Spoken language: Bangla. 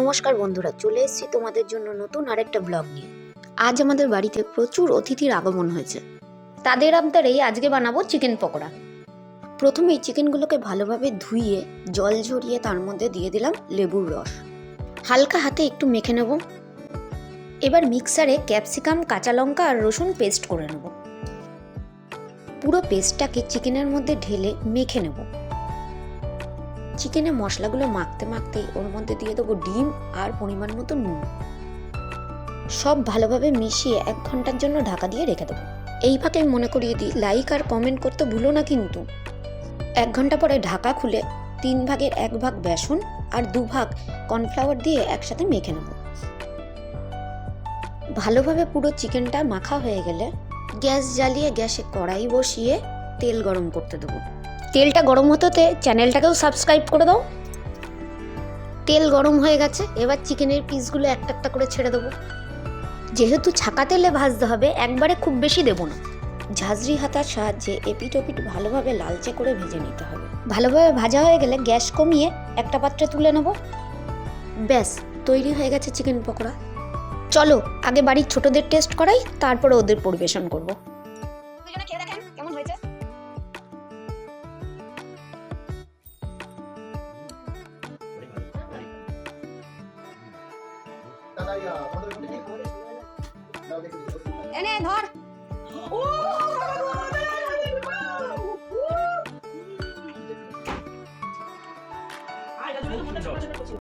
নমস্কার বন্ধুরা, চলে এসেছি তোমাদের জন্য নতুন আরেকটা ব্লগ নিয়ে। আজ আমাদের বাড়িতে প্রচুর অতিথির আগমন হয়েছে। তাদের আবদারেই আজকে বানাবো চিকেন পকোড়া। প্রথমেই চিকেনগুলোকে ভালোভাবে ধুইয়ে জল ঝরিয়ে তার মধ্যে দিয়ে দিলাম লেবুর রস। হালকা হাতে একটু মেখে নেব। এবার মিক্সারে ক্যাপসিকাম, কাঁচা লঙ্কা আর রসুন পেস্ট করে নেব। পুরো পেস্টটাকে চিকেনের মধ্যে ঢেলে মেখে নেব। চিকেনে মশলাগুলো মাখতে মাখতেই ওর মধ্যে দিয়ে দেবো ডিম আর পরিমাণ মতো নুন। সব ভালোভাবে মিশিয়ে 1 ঘন্টার জন্য ঢাকা দিয়ে রেখে দেবো। এই ফাঁকে মনে করিয়ে দিই, লাইক আর কমেন্ট করতে ভুলো না কিন্তু। 1 ঘন্টা পরে ঢাকা খুলে 3 ভাগের 1 ভাগ বেসন আর 2 ভাগ কর্নফ্লাওয়ার দিয়ে একসাথে মেখে নেব। ভালোভাবে পুরো চিকেনটা মাখা হয়ে গেলে গ্যাস জ্বালিয়ে গ্যাসে কড়াই বসিয়ে তেল গরম করতে দেবো। তেলটা গরম হতে চ্যানেলটাকেও সাবস্ক্রাইব করে দাও। তেল গরম হয়ে গেছে, এবার চিকেনের পিসগুলো একটা একটা করে ছেড়ে দেবো। যেহেতু ছাকা তেলে ভাজতে হবে, একবারে খুব বেশি দেবো না। ঝাঁঝরি হাতার সাহায্যে এপিট ওপিট ভালোভাবে লালচে করে ভেজে নিতে হবে। ভালোভাবে ভাজা হয়ে গেলে গ্যাস কমিয়ে একটা পাত্রে তুলে নেব। ব্যাস, তৈরি হয়ে গেছে চিকেন পকোড়া। চলো আগে বাড়ির ছোটদের টেস্ট করাই, তারপরে ওদের পরিবেশন করবো। খেয়ে দেখেন কেমন হয়েছে। এনে ধর।